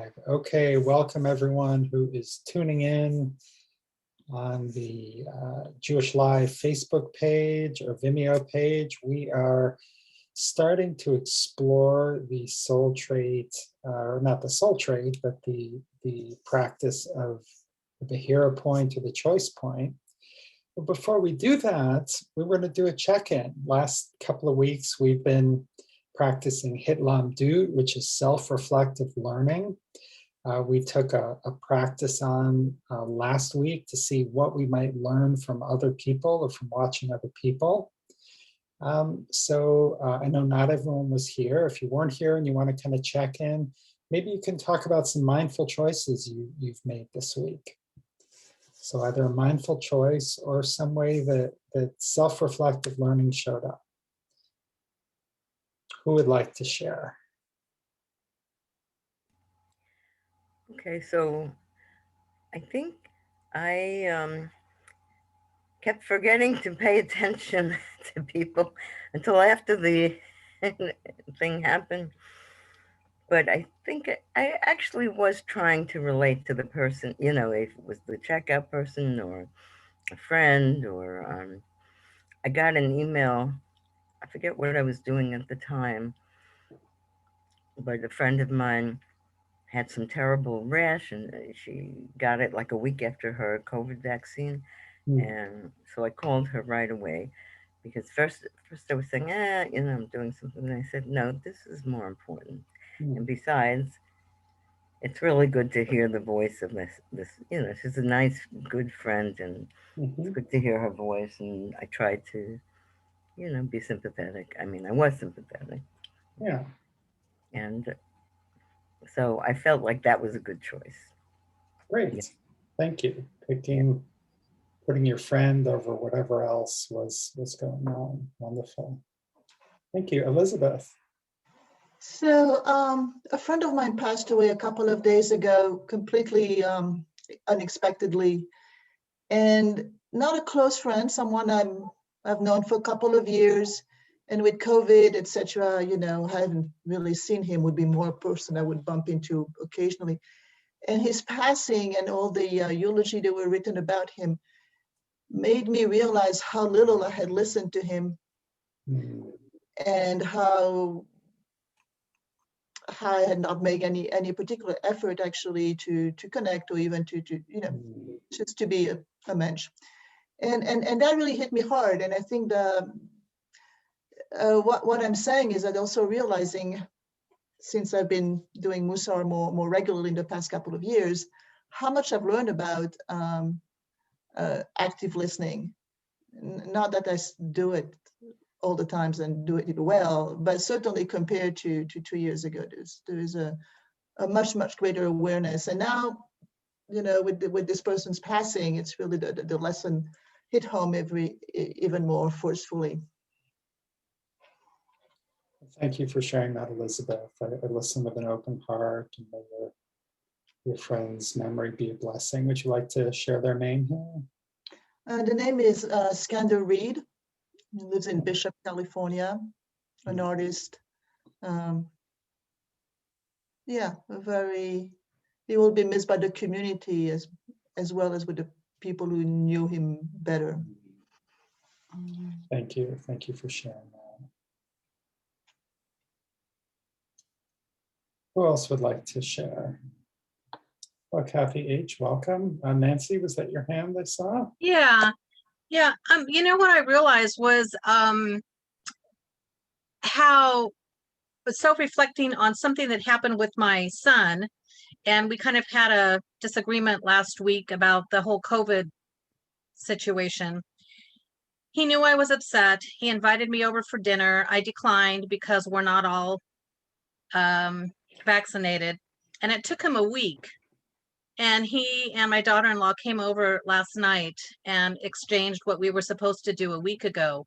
live. Okay, welcome everyone who is tuning in on the Jewish Live Facebook page or Vimeo page. We are starting to explore the soul trait, or not the soul trait, but the practice of the Bechirah point or the choice point. But before we do that, we were going to do a check-in. Last couple of weeks, we've been practicing Hitlamdut, which is self-reflective learning. We took a practice on last week to see what we might learn from other people or from watching other people. So I know not everyone was here. If you weren't here and you want to kind of check in, maybe you can talk about some mindful choices you've made this week. So either a mindful choice or some way that self-reflective learning showed up. Who would like to share? Okay, so I think I kept forgetting to pay attention to people until after the thing happened. But I think I actually was trying to relate to the person, if it was the checkout person or a friend, or I got an email. I forget what I was doing at the time, but a friend of mine had some terrible rash, and she got it like a week after her COVID vaccine. And so I called her right away because first I was saying, I'm doing something. And I said, no, this is more important. And besides, it's really good to hear the voice of this, she's a nice, good friend, and it's good to hear her voice. And I tried to, be sympathetic. I mean, I was sympathetic. Yeah. And so I felt like that was a good choice. Great. Yeah. Thank you. Putting your friend over whatever else was going on. Wonderful. Thank you. Elizabeth. So a friend of mine passed away a couple of days ago, completely unexpectedly, and not a close friend, someone I've known for a couple of years. And with COVID, etc., I haven't really seen him, would be more a person I would bump into occasionally. And his passing and all the eulogy that were written about him made me realize how little I had listened to him, and how I had not made any particular effort actually to connect, or even to just to be a mensch. And that really hit me hard. And I think what I'm saying is that also realizing, since I've been doing Mussar more regularly in the past couple of years, how much I've learned about active listening. Not that I do it all the times and do it well, but certainly compared to 2 years ago, there is a much greater awareness. And now, with this person's passing, it's really the lesson hit home even more forcefully. Thank you for sharing that, Elizabeth. I listen with an open heart, and may your friend's memory be a blessing. Would you like to share their name here? The name is Skander Reed. He lives in Bishop, California, an artist. He will be missed by the community as well as with the people who knew him better. Thank you. Thank you for sharing that. Who else would like to share? Well, Kathy H., welcome. Nancy, was that your hand I saw? Yeah. What I realized was how self-reflecting on something that happened with my son, and we kind of had a disagreement last week about the whole COVID situation. He knew I was upset. He invited me over for dinner. I declined because we're not all vaccinated, and it took him a week. And he and my daughter-in-law came over last night and exchanged what we were supposed to do a week ago.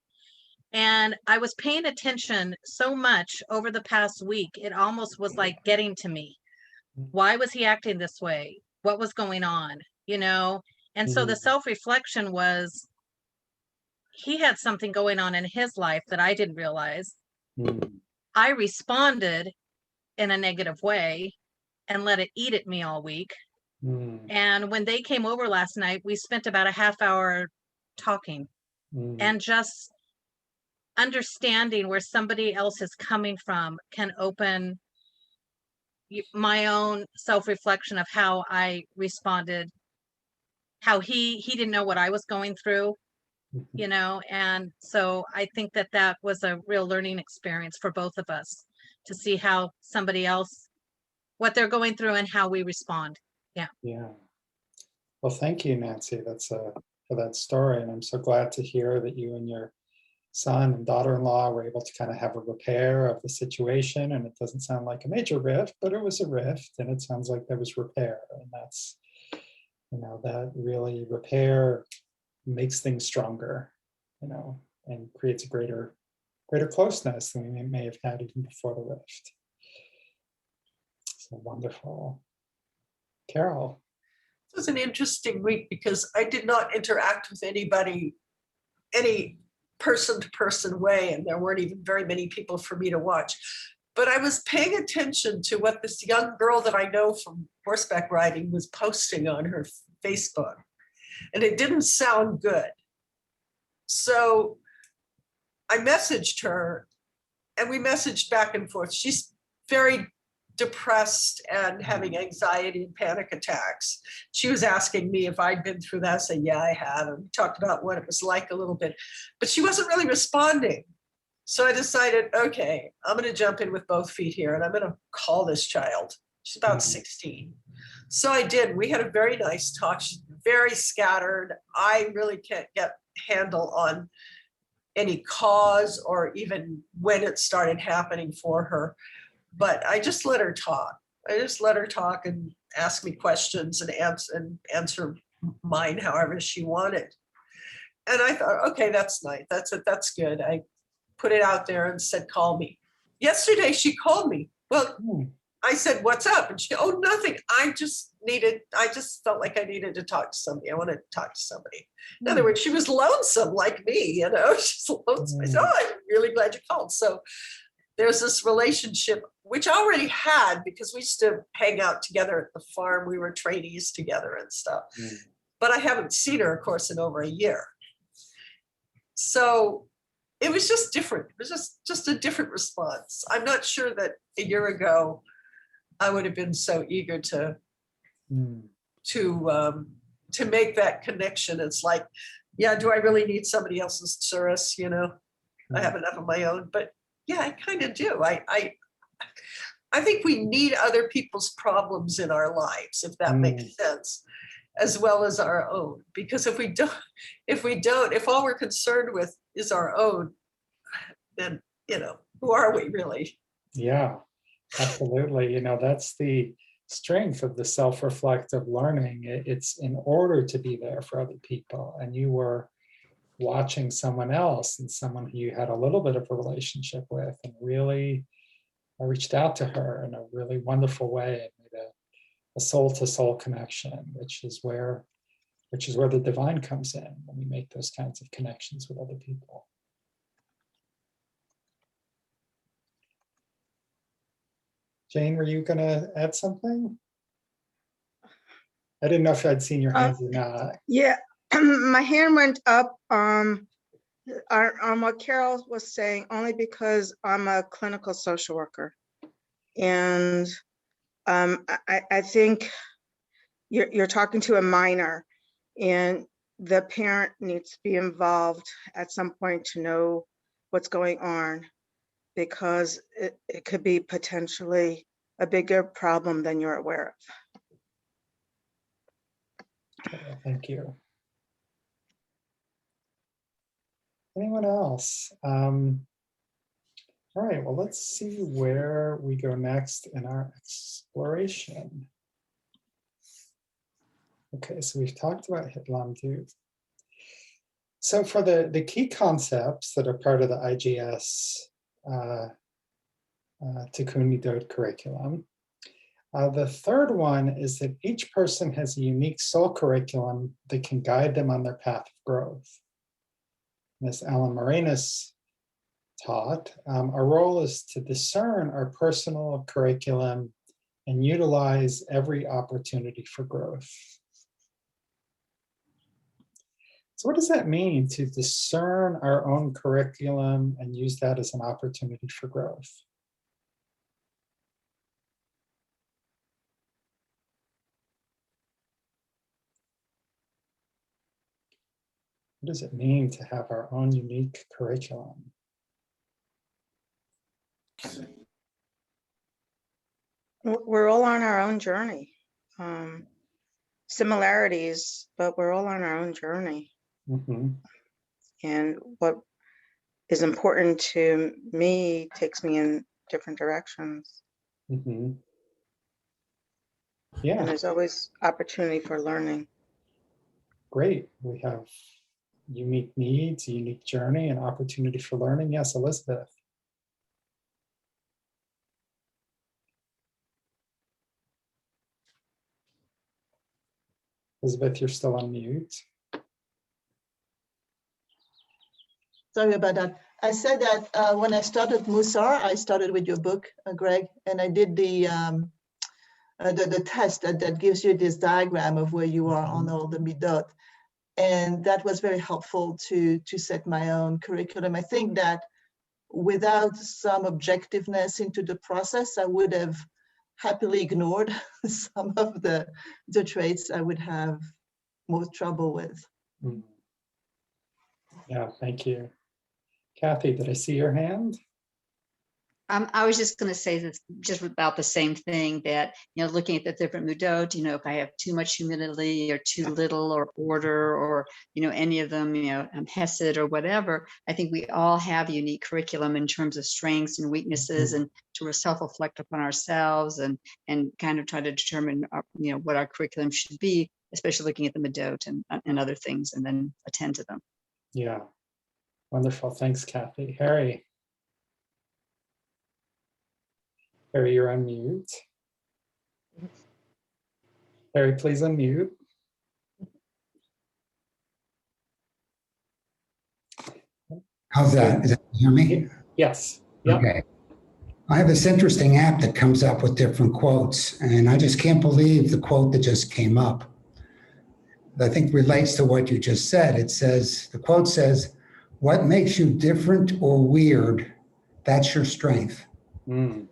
And I was paying attention so much over the past week, it almost was like getting to me. Why was he acting this way? What was going on? And so the self-reflection was, he had something going on in his life that I didn't realize. I responded in a negative way. and let it eat at me all week. Mm, And when they came over last night, we spent about a half hour talking and just understanding where somebody else is coming from can open my own self-reflection of how I responded, how he didn't know what I was going through, you know. And so I think that that was a real learning experience for both of us, to see how somebody else, what they're going through and how we respond. Yeah. Well, thank you, Nancy. That's for that story, and I'm so glad to hear that you and your son and daughter-in-law were able to kind of have a repair of the situation. And it doesn't sound like a major rift, but it was a rift, and it sounds like there was repair, and that's, you know, that really repair makes things stronger, you know, and creates a greater closeness than we may have had even before the rift. So wonderful. Carol. It was an interesting week because I did not interact with anybody, any person-to-person way, and there weren't even very many people for me to watch. But I was paying attention to what this young girl that I know from horseback riding was posting on her Facebook, and it didn't sound good. So I messaged her, and we messaged back and forth. She's very depressed and having anxiety and panic attacks. She was asking me if I'd been through that. I said, yeah, I have. And we talked about what it was like a little bit, but she wasn't really responding. So I decided, okay, I'm going to jump in with both feet here, and I'm going to call this child. She's about 16. So I did. We had a very nice talk. She's very scattered. I really can't get a handle on any cause or even when it started happening for her. But I just let her talk. I just let her talk and ask me questions and answer mine however she wanted. And I thought, okay, that's nice. That's it. That's good. I put it out there and said, call me. Yesterday, she called me. Well, I said, what's up? And she, oh, nothing. I just felt like I needed to talk to somebody. I wanted to talk to somebody. In other words, she was lonesome like me, you know, she's lonesome. I said, oh, I'm really glad you called. So there's this relationship, which I already had because we used to hang out together at the farm. We were trainees together and stuff. But I haven't seen her, of course, in over a year. So it was just different. It was just a different response. I'm not sure that a year ago I would have been so eager to make that connection. It's like, yeah, do I really need somebody else's service? You know, I have enough of my own. But yeah, I kind of do. I think we need other people's problems in our lives, if that makes sense, as well as our own. Because if all we're concerned with is our own, then, you know, who are we really? Yeah, absolutely. You know, that's the strength of the self-reflective learning. It's in order to be there for other people. And you were watching someone else and someone who you had a little bit of a relationship with, and really reached out to her in a really wonderful way and made a soul-to-soul connection, which is where the divine comes in, when we make those kinds of connections with other people. Jane, were you going to add something? I didn't know if I'd seen your hands or not. Yeah, my hand went up on what Carol was saying, only because I'm a clinical social worker. And I think you're talking to a minor, and the parent needs to be involved at some point to know what's going on, because it could be potentially a bigger problem than you're aware of. Okay, thank you. Anyone else? All right, well, let's see where we go next in our exploration. Okay, so we've talked about Hitlamdut. So for the key concepts that are part of the IGS Tikkun Middot Curriculum, the third one is that each person has a unique soul curriculum that can guide them on their path of growth. And as Alan Moranis taught, our role is to discern our personal curriculum and utilize every opportunity for growth. So what does that mean, to discern our own curriculum and use that as an opportunity for growth? What does it mean to have our own unique curriculum? We're all on our own journey. Similarities, but we're all on our own journey. Mhm. And what is important to me takes me in different directions. Mhm. And Yeah, there's always opportunity for learning. great. We have unique needs, a unique journey, and opportunity for learning. Yes, Elizabeth. Elizabeth, you're still on mute. Sorry about that. I said that when I started Mussar, I started with your book, Greg, and I did the test that gives you this diagram of where you are on all the midot. And that was very helpful to set my own curriculum. I think that without some objectiveness into the process, I would have happily ignored some of the traits I would have more trouble with. Mm. Yeah, thank you. Kathy, did I see your hand? I was just going to say this, just about the same thing, that, looking at the different mudot, if I have too much humility or too little, or order, or, any of them, hesed or whatever, I think we all have unique curriculum in terms of strengths and weaknesses, and to self-reflect upon ourselves and kind of try to determine, what our curriculum should be, especially looking at the mudot and other things, and then attend to them. Yeah, wonderful. Thanks, Kathy. Harry. Harry, you're on mute. Harry, please unmute. How's that? Is that, can you hear me? Yes. Yep. Okay. I have this interesting app that comes up with different quotes, and I just can't believe the quote that just came up. I think relates to what you just said. It says, the quote says, "What makes you different or weird, that's your strength." Mm.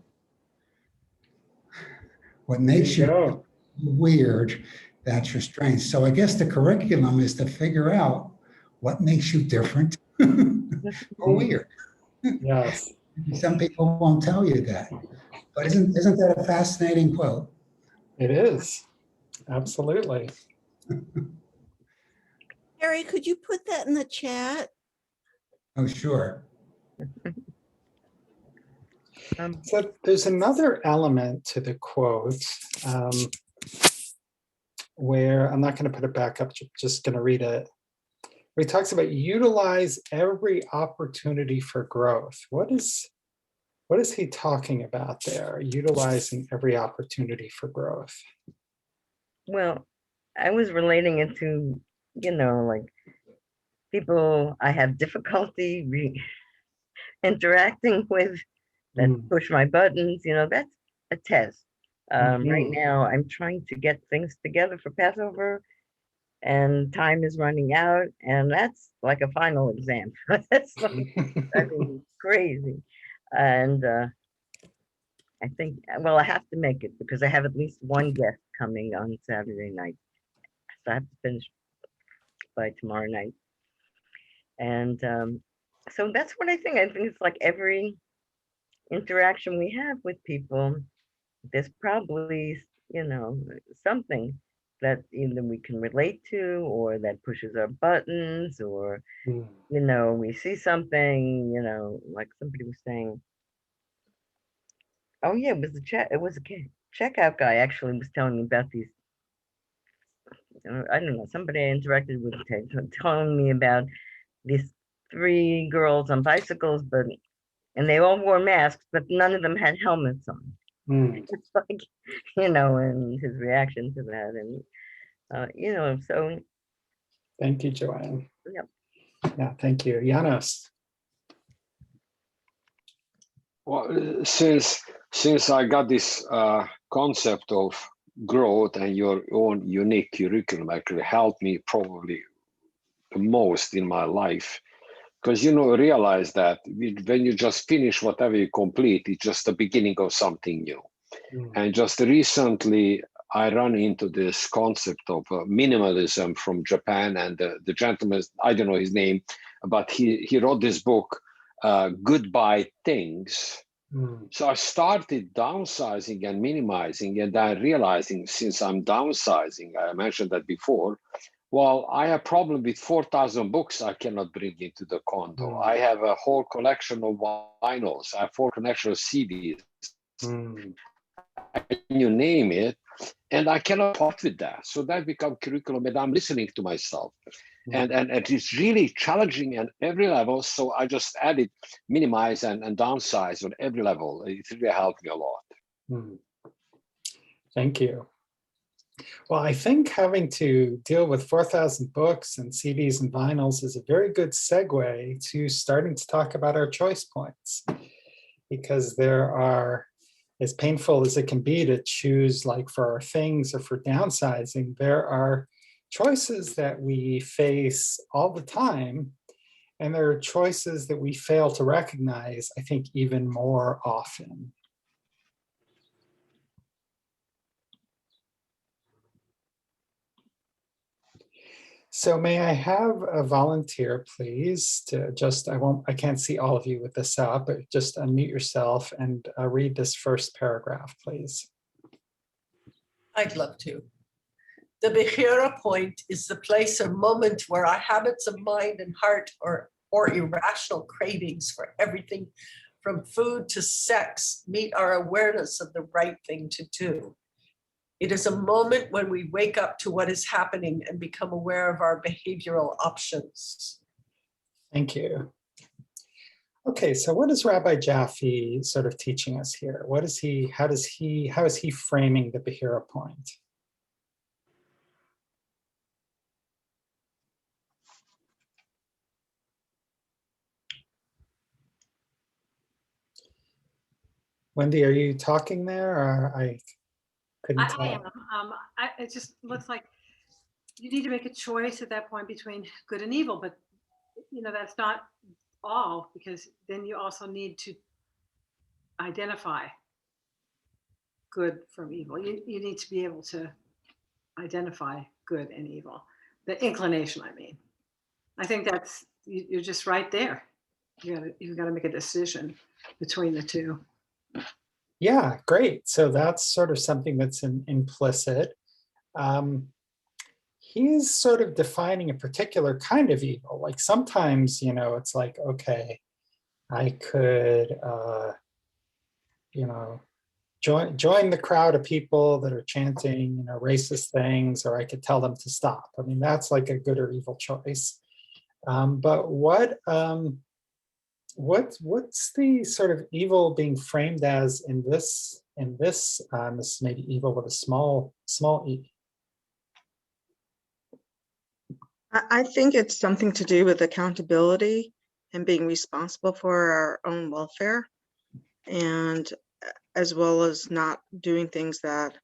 What There makes you you go. weird, that's your strength. So I guess the curriculum is to figure out what makes you different or weird. Yes, Some people won't tell you that, but isn't that a fascinating quote? it is. Absolutely. Harry, could you put that in the chat? Oh, sure. So there's another element to the quote where I'm not going to put it back up, just going to read it. Where he talks about utilize every opportunity for growth. What is he talking about there? Utilizing every opportunity for growth. Well, I was relating it to, like people I have difficulty interacting with that push my buttons, that's a test. Right now, I'm trying to get things together for Passover, and time is running out, and that's like a final exam. That's like, I mean, crazy. And I think, well, I have to make it because I have at least one guest coming on Saturday night. So I have to finish by tomorrow night. And so that's what I think. I think it's like every interaction we have with people, there's probably, something that either we can relate to or that pushes our buttons, or, we see something, like somebody was saying, oh yeah, it was a checkout guy actually was telling me about these, I don't know, somebody I interacted with telling me about these 3 girls on bicycles, and they all wore masks, but none of them had helmets on. It's like, and his reaction to that, and so. Thank you, Joanne. Yep. Yeah, thank you. Janos. Well, since I got this concept of growth and your own unique curriculum actually helped me probably the most in my life, because realize that when you just finish whatever you complete, it's just the beginning of something new. And just recently I ran into this concept of minimalism from Japan, and the gentleman, I don't know his name, but he wrote this book, Goodbye Things. So I started downsizing and minimizing, and then realizing, since I'm downsizing, I mentioned that before, well, I have a problem with 4,000 books I cannot bring into the condo. I have a whole collection of vinyls. I have a whole collection of CDs. You name it, and I cannot part with that. So that become curriculum, and I'm listening to myself. And it's really challenging at every level. So I just added minimize and downsize on every level. It really helped me a lot. Thank you. Well, I think having to deal with 4,000 books and CDs and vinyls is a very good segue to starting to talk about our choice points, because there are, as painful as it can be to choose, like for our things or for downsizing, there are choices that we face all the time, and there are choices that we fail to recognize, I think, even more often. So may I have a volunteer, please, to just, I can't see all of you with this up, but just unmute yourself and read this first paragraph, please. I'd love to. The Bechirah point is the place or moment where our habits of mind and heart or irrational cravings for everything from food to sex meet our awareness of the right thing to do. It is a moment when we wake up to what is happening and become aware of our behavioral options. Thank you. Okay, so what is Rabbi Jaffe sort of teaching us here? What is he, how is he framing the Bechirah point? Wendy, are you talking there, or I couldn't tell? I am. It just looks like you need to make a choice at that point between good and evil, but that's not all, because then you also need to identify good from evil. You need to be able to identify good and evil, the inclination, I mean. I think that's, you're just right there. You've got to make a decision between the two. Yeah, great. So that's sort of something that's implicit. He's sort of defining a particular kind of evil. Like sometimes, it's like, okay, I could, join the crowd of people that are chanting, racist things, or I could tell them to stop. I mean, that's like a good or evil choice. But what's the sort of evil being framed as in this this maybe evil with a small e? I think it's something to do with accountability and being responsible for our own welfare, and as well as not doing things that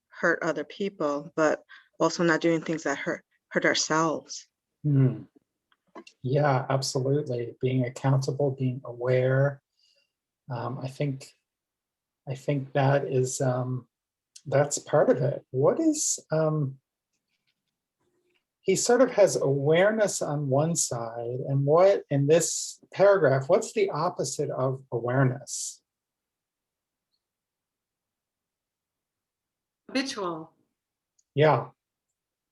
hurt other people, but also not doing things that hurt ourselves. Yeah, absolutely. Being accountable, being aware. I think that is that's part of it. What is he sort of has awareness on one side, and what in this paragraph, what's the opposite of awareness? Habitual. Yeah.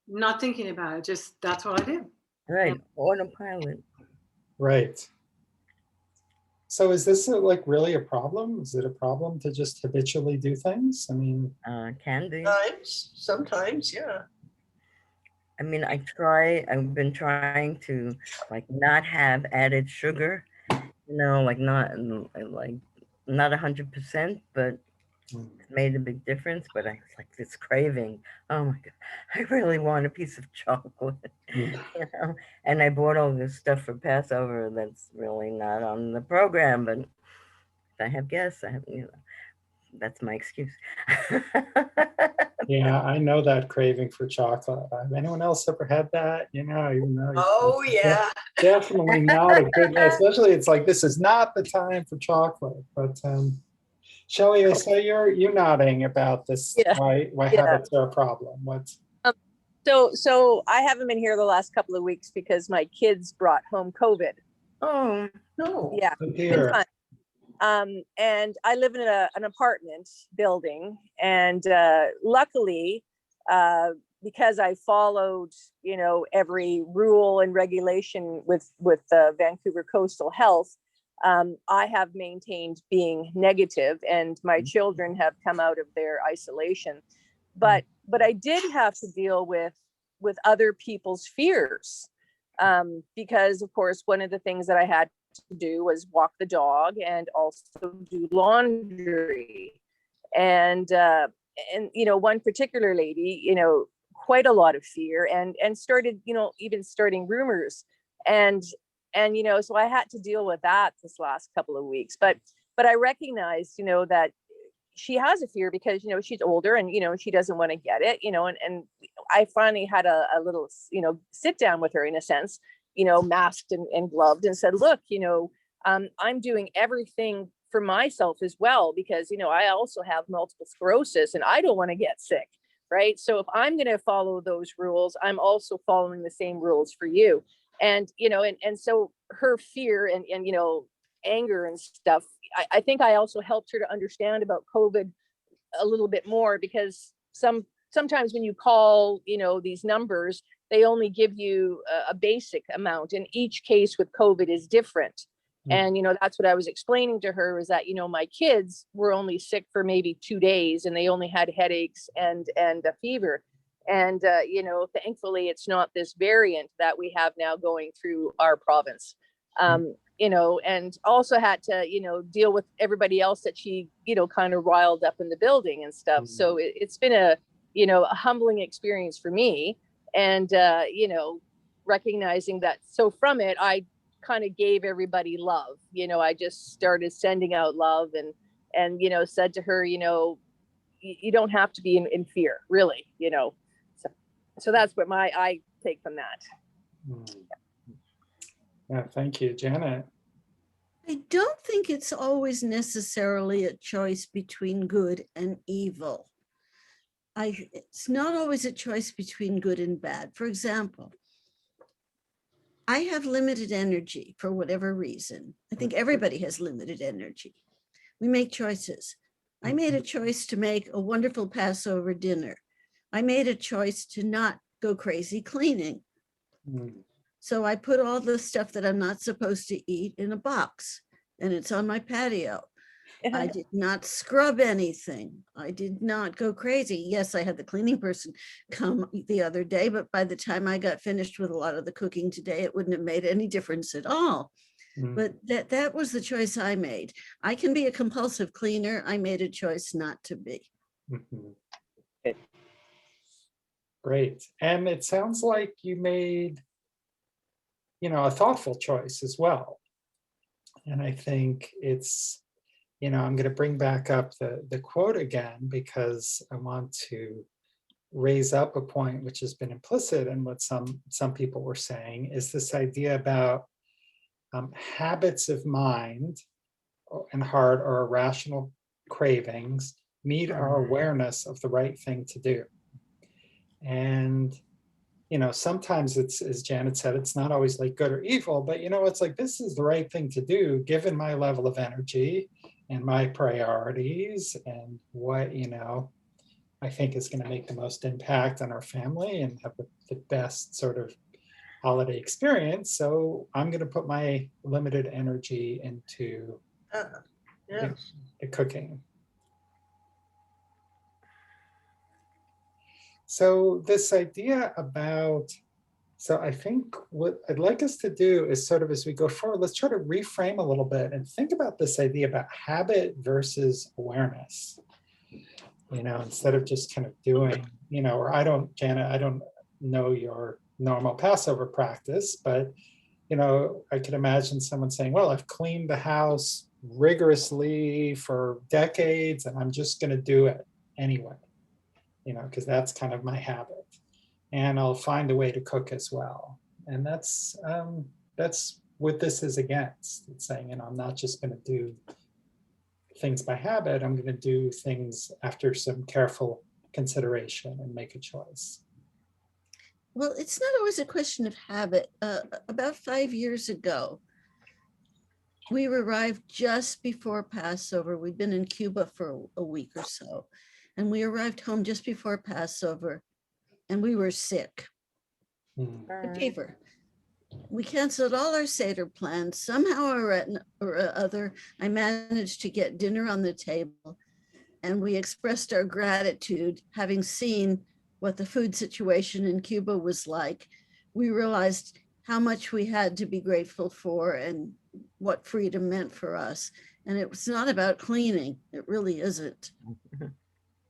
Not thinking about it, just that's what I do. Right, autopilot. Right. So is this like really a problem? Is it a problem to just habitually do things? I mean, Can be. Sometimes, yeah. I mean, I've been trying to like not have added sugar, like not 100%, but it's made a big difference. But I was like this craving. Oh my God, I really want a piece of chocolate, And I bought all this stuff for Passover that's really not on the program, but I have guests, I have, that's my excuse. Yeah, I know that craving for chocolate. Anyone else ever had that? Even though Oh, yeah. definitely not a good, especially it's like, this is not the time for chocolate. But Shelley, I saw you nodding about this, Yeah. why Yeah. habits are a problem. What's So I haven't been here the last couple of weeks because my kids brought home COVID. Oh, No. Yeah, oh it's been dear. fun. And I live in an apartment building, and luckily, because I followed, every rule and regulation with Vancouver Coastal Health, I have maintained being negative, and my children have come out of their isolation. But I did have to deal with other people's fears, because of course one of the things that I had to do was walk the dog and also do laundry. And one particular lady, quite a lot of fear, and started, even starting rumors. And so I had to deal with that this last couple of weeks. But I recognized, that she has a fear because, she's older, and, she doesn't want to get it, and I finally had a little, sit down with her in a sense, masked and gloved, and said, look, I'm doing everything for myself as well, because, I also have multiple sclerosis and I don't want to get sick. Right. So if I'm going to follow those rules, I'm also following the same rules for you. And, and so her fear and, anger and stuff, I think I also helped her to understand about COVID a little bit more, because sometimes when you call, these numbers, they only give you a basic amount, and each case with COVID is different. And, that's what I was explaining to her, is that, my kids were only sick for maybe 2 days, and they only had headaches and a fever. And, thankfully it's not this variant that we have now going through our province. And also had to, deal with everybody else that she, kind of riled up in the building and stuff. So it's been a humbling experience for me. And, recognizing that. So from it, I kind of gave everybody love. I just started sending out love, and said to her, you don't have to be in fear, really, So that's what I take from that. Yeah, thank you, Janet. I don't think it's always necessarily a choice between good and evil. It's not always a choice between good and bad. For example, I have limited energy for whatever reason. I think everybody has limited energy. We make choices. I made a choice to make a wonderful Passover dinner. I made a choice to not go crazy cleaning. So I put all the stuff that I'm not supposed to eat in a box, and it's on my patio. I did not scrub anything. I did not go crazy. Yes, I had the cleaning person come the other day, but by the time I got finished with a lot of the cooking today, it wouldn't have made any difference at all. But that was the choice I made. I can be a compulsive cleaner. I made a choice not to be. Great. And it sounds like you made, a thoughtful choice as well. And I think it's, I'm going to bring back up the quote again, because I want to raise up a point which has been implicit in what some people were saying, is this idea about habits of mind and heart, or irrational cravings, need our awareness of the right thing to do. And sometimes it's, as Janet said, it's not always like good or evil, but it's like, this is the right thing to do given my level of energy and my priorities, and what I think is going to make the most impact on our family and have the best sort of holiday experience. So I'm going to put my limited energy into the cooking. So this idea about, so I think what I'd like us to do is sort of, as we go forward, let's try to reframe a little bit and think about this idea about habit versus awareness. Instead of just kind of doing, or Janet, I don't know your normal Passover practice, but, I could imagine someone saying, well, I've cleaned the house rigorously for decades, and I'm just going to do it anyway, you know, because that's kind of my habit. And I'll find a way to cook as well. And that's what this is against. It's saying, you know, I'm not just going to do things by habit. I'm going to do things after some careful consideration and make a choice. Well, it's not always a question of habit. About 5 years ago, we arrived just before Passover. We'd been in Cuba for a week or so, and we arrived home just before Passover, and we were sick. A fever. We canceled all our Seder plans. Somehow or other, I managed to get dinner on the table, and we expressed our gratitude, having seen what the food situation in Cuba was like. We realized how much we had to be grateful for and what freedom meant for us. And it was not about cleaning. It really isn't.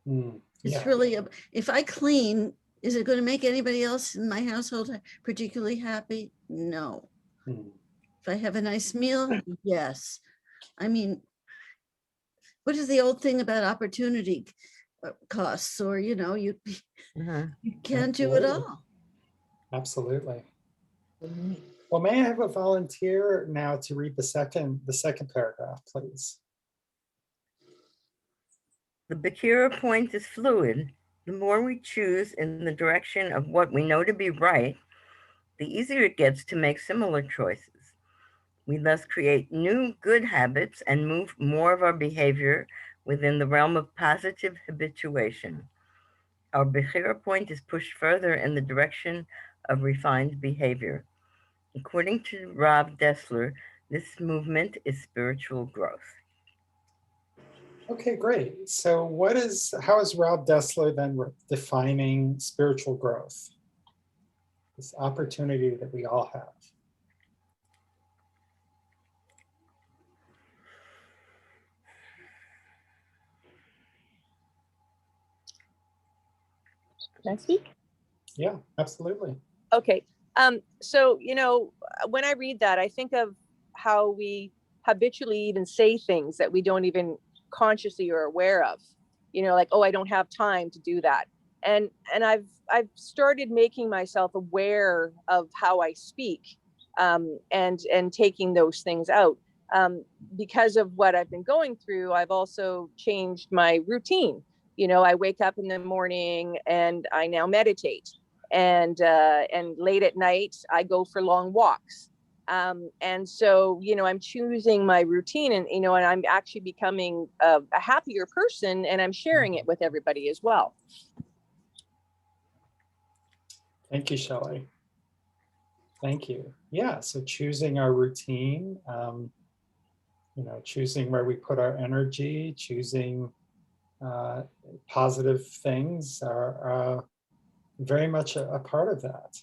It's really, if I clean, is it going to make anybody else in my household particularly happy? No. If I have a nice meal, yes. I mean, what is the old thing about opportunity costs? Or, you know, you can't do it all. Absolutely. Well, may I have a volunteer now to read the second paragraph, please? The Bechirah point is fluid. The more we choose in the direction of what we know to be right, the easier it gets to make similar choices. We thus create new good habits and move more of our behavior within the realm of positive habituation. Our Bechirah point is pushed further in the direction of refined behavior. According to Rav Dessler, this movement is spiritual growth. Okay, great. So how is Rav Dessler then defining spiritual growth? This opportunity that we all have. Can I speak? Yeah, absolutely. Okay. So, you know, when I read that, I think of how we habitually even say things that we don't even consciously or aware of, you know, like, oh, I don't have time to do that. And I've started making myself aware of how I speak, and taking those things out. Because of what I've been going through, I've also changed my routine. You know, I wake up in the morning and I now meditate. And late at night, I go for long walks. And so, you know, I'm choosing my routine, and, you know, and I'm actually becoming a happier person, and I'm sharing it with everybody as well. Thank you, Shelley. Thank you. Yeah, so choosing our routine, you know, choosing where we put our energy, choosing positive things are very much a part of that.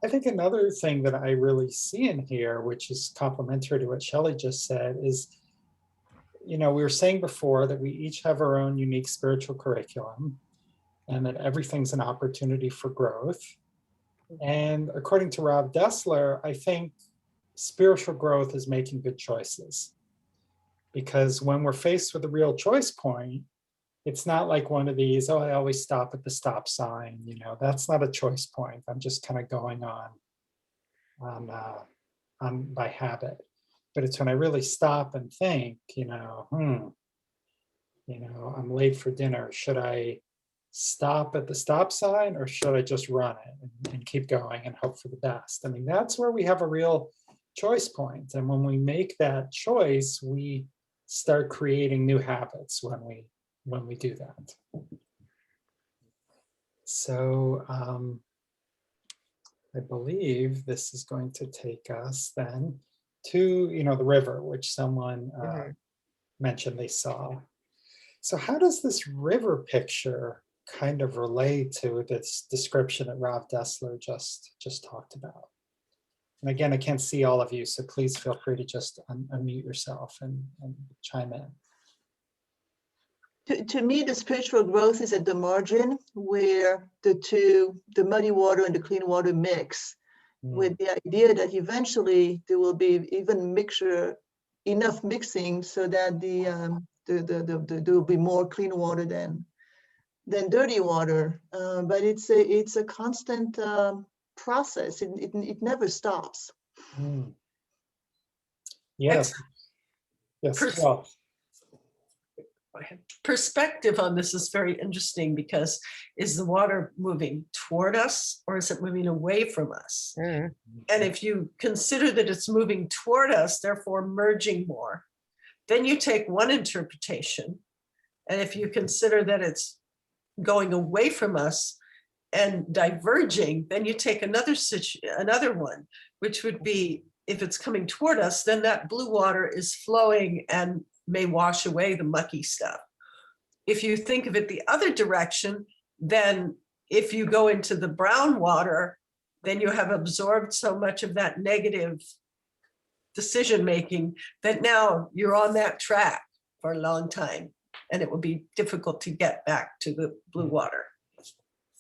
I think another thing that I really see in here, which is complementary to what Shelley just said, is, you know, we were saying before that we each have our own unique spiritual curriculum, and that everything's an opportunity for growth. And according to Rav Dessler, I think spiritual growth is making good choices. Because when we're faced with a real choice point, it's not like one of these, oh, I always stop at the stop sign, you know, that's not a choice point. I'm just kind of going on by habit. But it's when I really stop and think, you know, I'm late for dinner. Should I stop at the stop sign, or should I just run it and keep going and hope for the best? I mean, that's where we have a real choice point. And when we make that choice, we start creating new habits when we do that. So I believe this is going to take us then to, you know, the river, which someone mentioned they saw. So how does this river picture kind of relate to this description that Rav Dessler just talked about? And again, I can't see all of you, so please feel free to just unmute yourself and chime in. To me, the spiritual growth is at the margin where the muddy water and the clean water mix. with the idea that eventually there will be even enough mixing so that there will be more clean water than dirty water. But it's a constant process. It never stops. Yes. Yes. Pers- Well, Perspective on this is very interesting, because is the water moving toward us or is it moving away from us? Mm. And if you consider that it's moving toward us, therefore merging more, then you take one interpretation. And if you consider that it's going away from us and diverging, then you take another one, which would be, if it's coming toward us, then that blue water is flowing and may wash away the mucky stuff. If you think of it the other direction, then if you go into the brown water, then you have absorbed so much of that negative decision making that now you're on that track for a long time, and it will be difficult to get back to the blue water.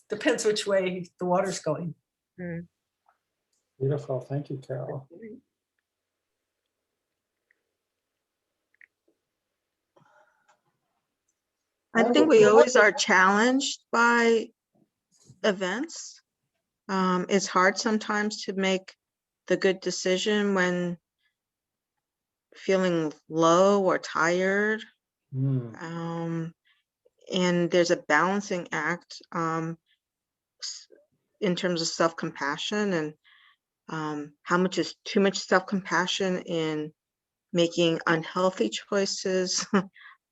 Depends which way the water's going. Mm. beautiful. Thank you, Carol. I think we always are challenged by events. It's hard sometimes to make the good decision when feeling low or tired. And there's a balancing act in terms of self-compassion, and how much is too much self-compassion in making unhealthy choices,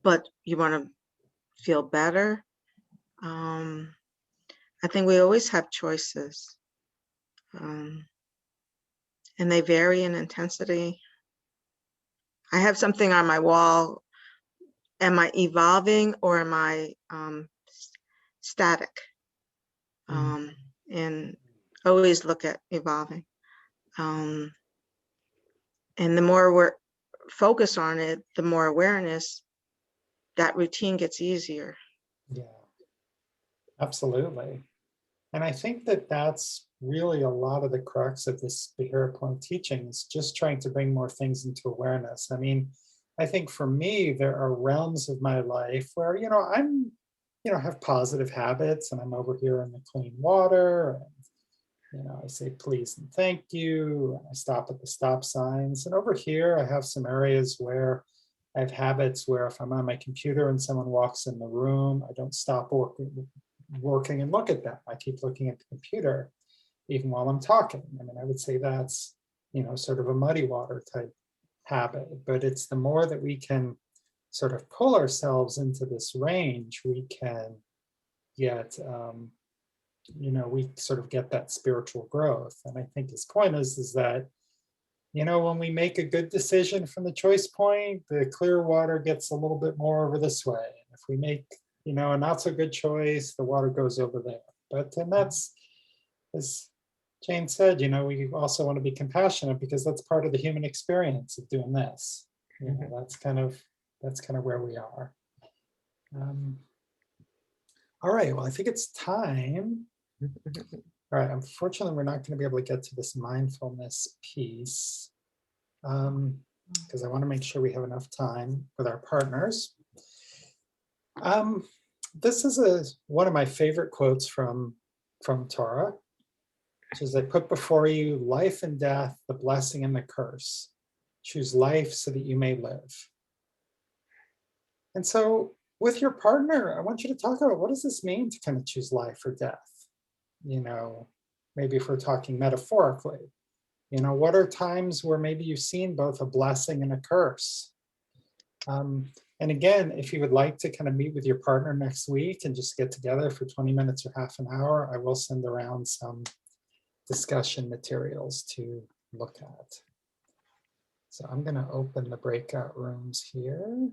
but you want to feel better. I think we always have choices, and they vary in intensity. I have something on my wall. Am I evolving or am I static? And always look at evolving. And the more we're focused on it, the more awareness, that routine gets easier. Yeah, absolutely. And I think that that's really a lot of the crux of this Bechirah Point teaching, is just trying to bring more things into awareness. I mean, I think for me, there are realms of my life where, I'm, have positive habits, and I'm over here in the clean water, and, I say please and thank you, and I stop at the stop signs. And over here, I have some areas where I have habits where if I'm on my computer and someone walks in the room, I don't stop working and look at them. I keep looking at the computer even while I'm talking. I mean, I would say that's, sort of a muddy water type habit, but it's the more that we can sort of pull ourselves into this range, we can get, we sort of get that spiritual growth. And I think his point is that, when we make a good decision from the choice point, the clear water gets a little bit more over this way. And if we make, a not so good choice, the water goes over there. But then that's, as Jane said, we also want to be compassionate, because that's part of the human experience of doing this. That's kind of where we are. All right, well, I think it's time. All right, unfortunately, we're not going to be able to get to this mindfulness piece, because I want to make sure we have enough time with our partners. This is one of my favorite quotes from Torah, which is, I put before you life and death, the blessing and the curse. Choose life so that you may live. And so with your partner, I want you to talk about, what does this mean to kind of choose life or death? Maybe if we're talking metaphorically, what are times where maybe you've seen both a blessing and a curse? And again, if you would like to kind of meet with your partner next week and just get together for 20 minutes or half an hour, I will send around some discussion materials to look at. So I'm going to open the breakout rooms here.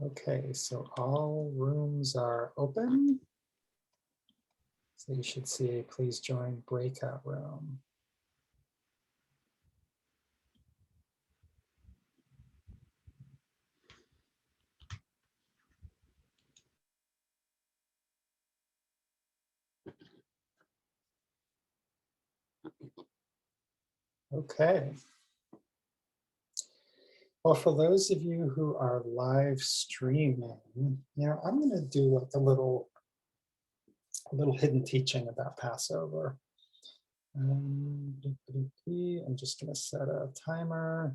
Okay, so all rooms are open. So you should see a please join breakout room. Okay. Well, for those of you who are live streaming, I'm going to do like a little hidden teaching about Passover. I'm just going to set a timer.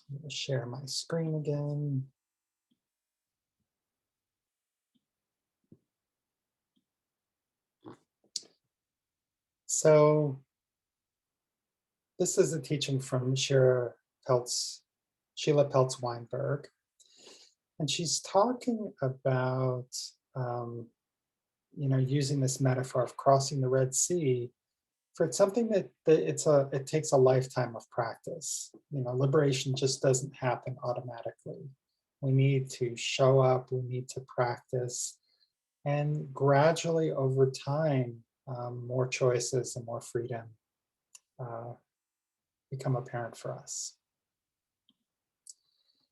I'm going to share my screen again. So this is a teaching from Sheila Peltz-Weinberg. And she's talking about, using this metaphor of crossing the Red Sea for something that it takes a lifetime of practice. Liberation just doesn't happen automatically. We need to show up, we need to practice, and gradually over time, more choices and more freedom become apparent for us.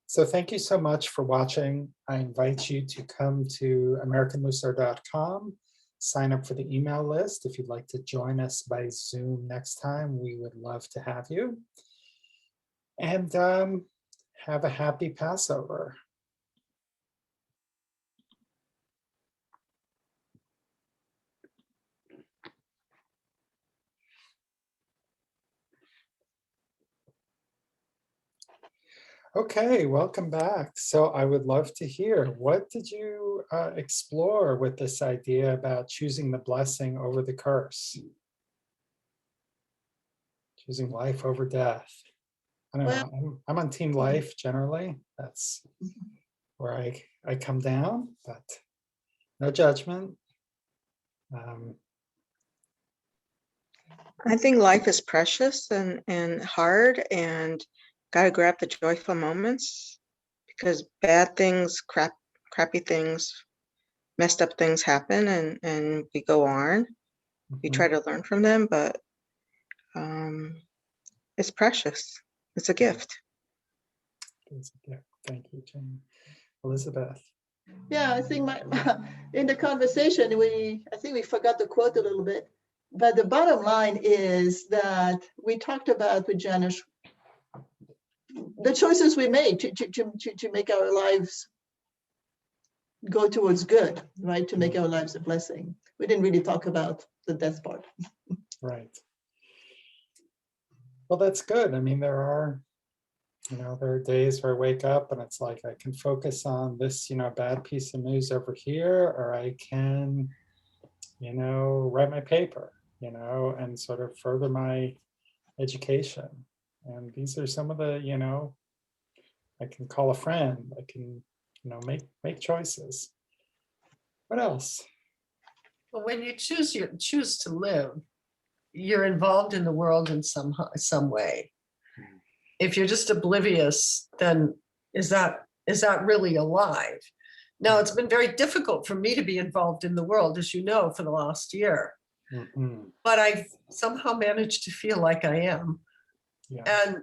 So thank you so much for watching. I invite you to come to AmericanMussar.com, sign up for the email list. If you'd like to join us by Zoom next time, we would love to have you. And have a happy Passover. Okay, welcome back. So I would love to hear, what did you explore with this idea about choosing the blessing over the curse? Choosing life over death. I don't know, I'm on team life generally. That's where I come down, but no judgment. I think life is precious and hard, and gotta grab the joyful moments, because bad things, crappy things, messed up things happen, and we go on. We try to learn from them, but it's precious. It's a gift. It's a gift. Thank you, Jane. Elizabeth. Yeah, I think in the conversation, I think we forgot to quote a little bit, but the bottom line is that we talked about with Janice the choices we made to make our lives go towards good, right? To make our lives a blessing. We didn't really talk about the death part. Right. Well, that's good. I mean, there are days where I wake up and it's like I can focus on this, bad piece of news over here, or I can, write my paper, and sort of further my education. And these are some of the, I can call a friend, I can, make choices. What else? Well, when you choose to live, you're involved in the world in some way. If you're just oblivious, then is that really alive? Now, it's been very difficult for me to be involved in the world, as you know, for the last year. But I've somehow managed to feel like I am. Yeah. And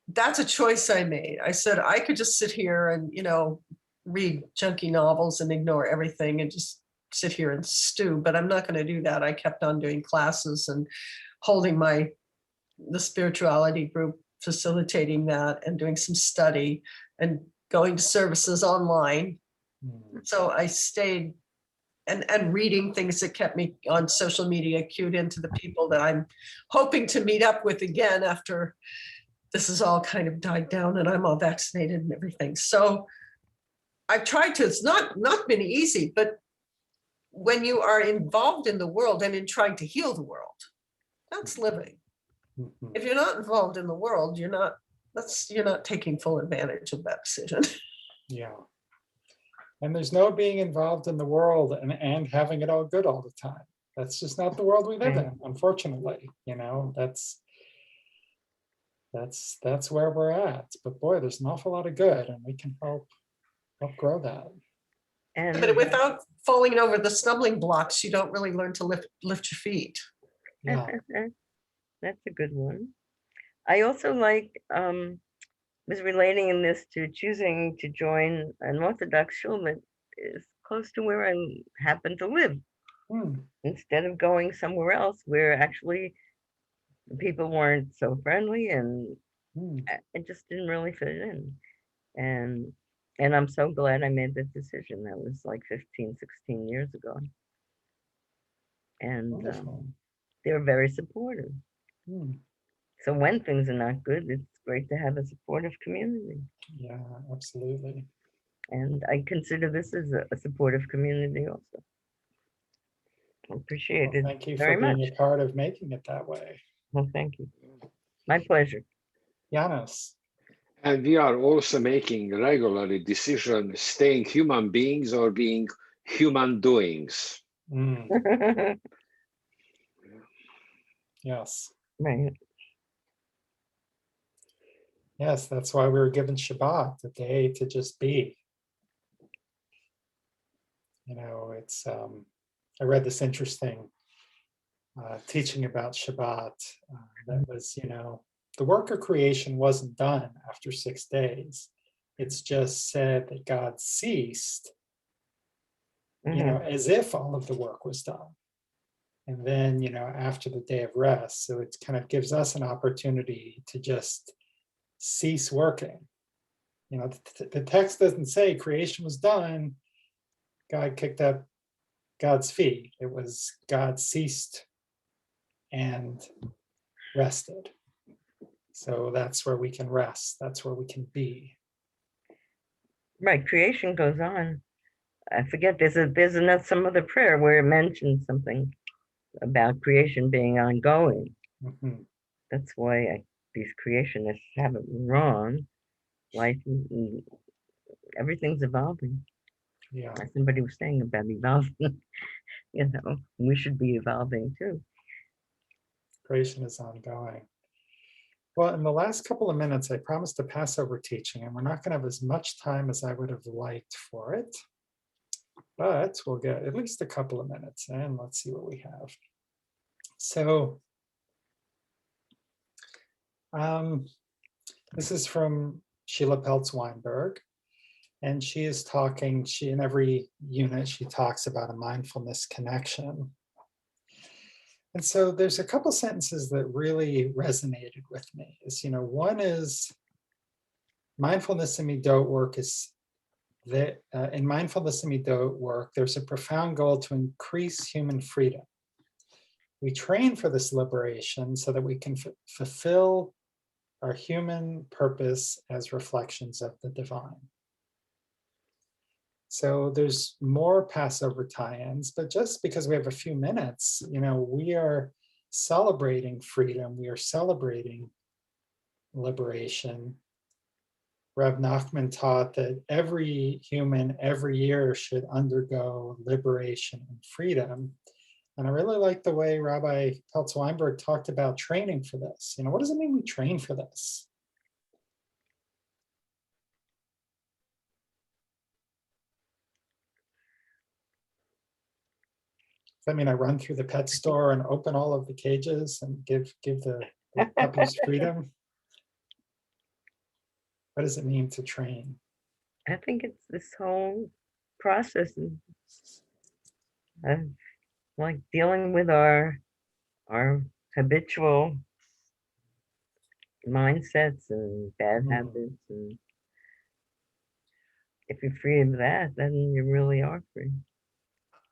that's a choice I made. I said I could just sit here and, read junky novels and ignore everything and just sit here and stew, but I'm not going to do that. I kept on doing classes and holding the spirituality group, facilitating that, and doing some study and going to services online. So I stayed and reading things that kept me on social media, cued into the people that I'm hoping to meet up with again after this has all kind of died down and I'm all vaccinated and everything. So I've tried to, it's not been easy, but when you are involved in the world and in trying to heal the world, that's living. If you're not involved in the world, you're not taking full advantage of that decision. Yeah. And there's no being involved in the world and having it all good all the time. That's just not the world we live in, unfortunately. That's where we're at. But boy, there's an awful lot of good, and we can help grow that. But without falling over the stumbling blocks, you don't really learn to lift your feet. Yeah. That's a good one. I also like was relating in this to choosing to join an Orthodox shul that is close to where I happen to live, instead of going somewhere else where actually the people weren't so friendly and it just didn't really fit in. And I'm so glad I made that decision. That was like 15, 16 years ago. And they were very supportive. So when things are not good, it's great to have a supportive community. Yeah, absolutely. And I consider this as a supportive community also. I appreciate Well, it thank you very for being much. a part of making it that way. Well, thank you. My pleasure. Janos. And we are also making regularly decisions, staying human beings or being human doings. Yes. Right. Yes, that's why we were given Shabbat, the day to just be. You know, it's, I read this interesting teaching about Shabbat that was, you know, the work of creation wasn't done after 6 days. It's just said that God ceased, you know, as if all of the work was done. And then, you know, after the day of rest. So it kind of gives us an opportunity to just cease working. You know, the text doesn't say creation was done, God kicked up God's feet. It was God ceased and rested. So that's where we can rest. That's where we can be. Right, creation goes on. I forget, there's some other prayer where it mentions something about creation being ongoing. That's why these creationists have it wrong. Life, everything's evolving. Yeah. As somebody was saying about evolving, you know, we should be evolving too. Creation is ongoing. Well, in the last couple of minutes, I promised a Passover teaching, and we're not going to have as much time as I would have liked for it, but we'll get at least a couple of minutes, and let's see what we have. So this is from Sheila Peltz-Weinberg, and she is talking, in every unit, she talks about a mindfulness connection. And so there's a couple sentences that really resonated with me. You know, one is mindfulness and Middot work is that in mindfulness and Middot work, there's a profound goal to increase human freedom. We train for this liberation so that we can fulfill our human purpose as reflections of the divine. So there's more Passover tie-ins, but just because we have a few minutes, you know, we are celebrating freedom. We are celebrating liberation. Reb Nachman taught that every human every year should undergo liberation and freedom. And I really like the way Rabbi Peltz-Weinberg talked about training for this. You know, what does it mean we train for this? Does that mean I run through the pet store and open all of the cages and give the puppies freedom? What does it mean to train? I think it's this whole process of like dealing with our habitual mindsets and bad habits. And if you're free of that, then you really are free.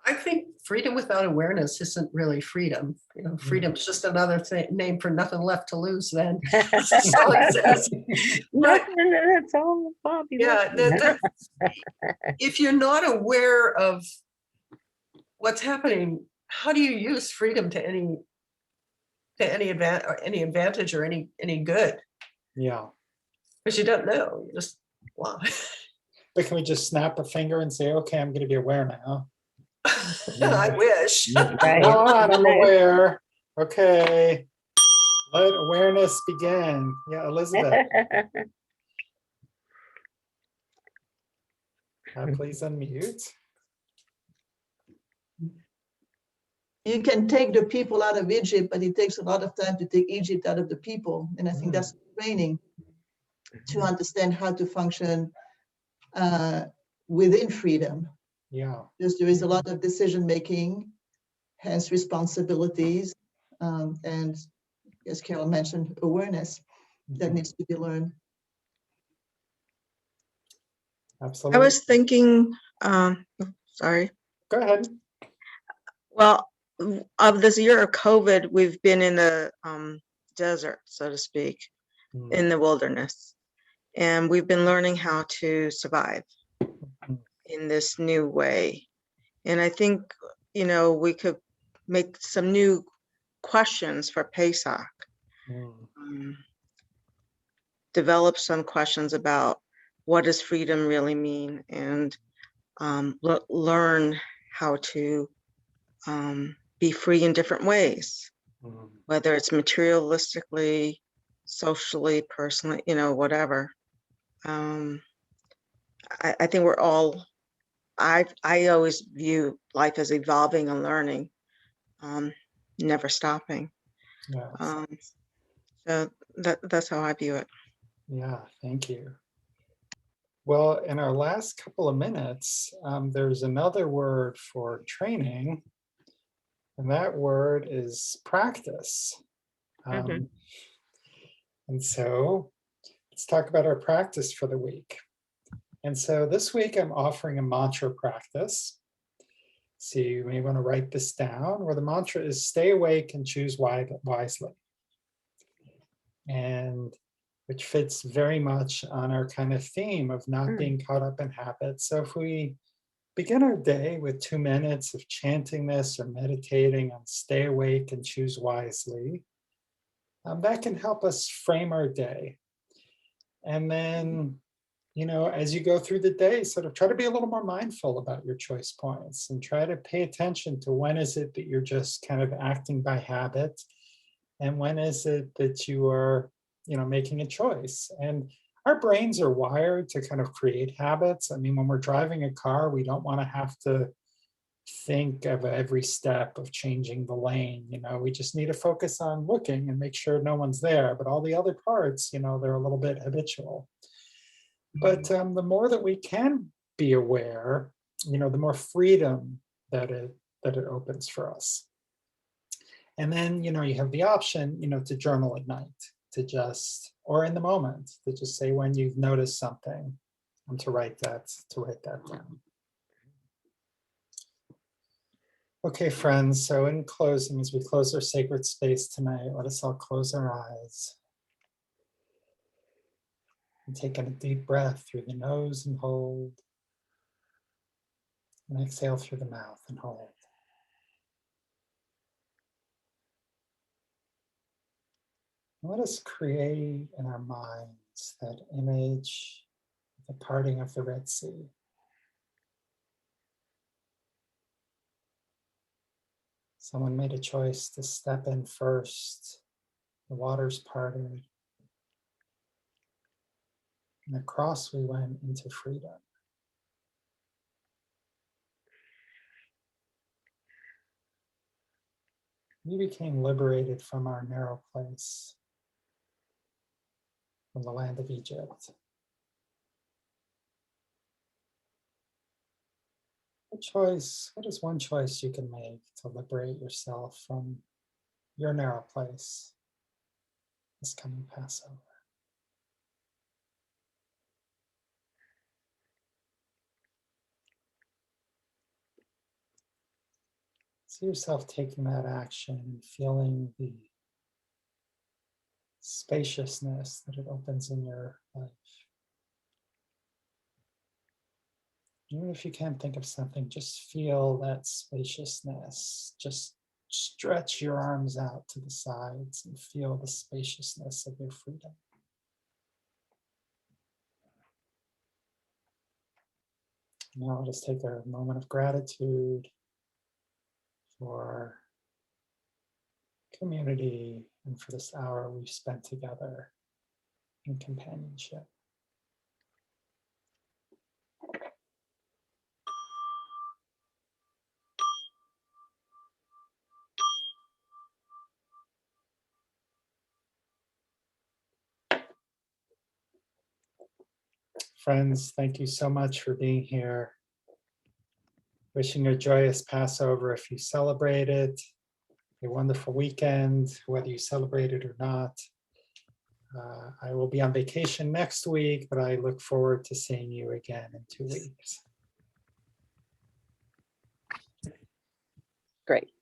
I think freedom without awareness isn't really freedom. You know, freedom's just another name for nothing left to lose then. That's all it says. That's all, Bobby. Yeah, if you're not aware of what's happening, how do you use freedom to any advantage or any good? Yeah. Because you don't know. You just, wow. But can we just snap a finger and say, okay, I'm going to be aware now? I wish. Right. I'm aware. Okay. Let awareness begin. Yeah, Elizabeth. Please unmute. You can take the people out of Egypt, but it takes a lot of time to take Egypt out of the people. And I think that's training. to understand how to function within freedom. Yeah. Because there is a lot of decision making, hence responsibilities, and as Carol mentioned, awareness that needs to be learned. Absolutely. I was thinking, sorry. Go ahead. Well, of this year of COVID, we've been in the desert, so to speak, in the wilderness. And we've been learning how to survive in this new way. And I think, you know, we could make some new questions for Pesach. Develop some questions about what does freedom really mean, and learn how to be free in different ways, whether it's materialistically, socially, personally, you know, whatever. I think we're all, I always view life as evolving and learning, never stopping. Yeah. So that's how I view it. Yeah, thank you. Well, in our last couple of minutes, there's another word for training, and that word is practice. And so let's talk about our practice for the week. And so this week I'm offering a mantra practice. So you may want to write this down, where the mantra is stay awake and choose wisely. And which fits very much on our kind of theme of not being caught up in habits. So if we begin our day with 2 minutes of chanting this or meditating on stay awake and choose wisely, that can help us frame our day. And then, you know, as you go through the day, sort of try to be a little more mindful about your choice points and try to pay attention to when is it that you're just kind of acting by habit, and when is it that you are, you know, making a choice. And our brains are wired to kind of create habits. I mean, when we're driving a car, we don't want to have to think of every step of changing the lane. You know, we just need to focus on looking and make sure no one's there. But all the other parts, you know, they're a little bit habitual. But the more that we can be aware, you know, the more freedom that it opens for us. And then, you know, you have the option, you know, to journal at night, to just, or in the moment, to just say when you've noticed something, and to write that down. Okay, friends, so in closing, as we close our sacred space tonight, let us all close our eyes. And take in a deep breath through the nose and hold. And exhale through the mouth and hold. Let us create in our minds that image of the parting of the Red Sea. Someone made a choice to step in first. The waters parted. And across we went into freedom. We became liberated from our narrow place, from the land of Egypt. What is one choice you can make to liberate yourself from your narrow place this coming Passover? See yourself taking that action and feeling the spaciousness that it opens in your life. Even if you can't think of something, just feel that spaciousness. Just stretch your arms out to the sides and feel the spaciousness of your freedom. Now let us take a moment of gratitude for community and for this hour we've spent together in companionship. Friends, thank you so much for being here. Wishing you a joyous Passover if you celebrate it, a wonderful weekend, whether you celebrate it or not. I will be on vacation next week, but I look forward to seeing you again in 2 weeks. Great.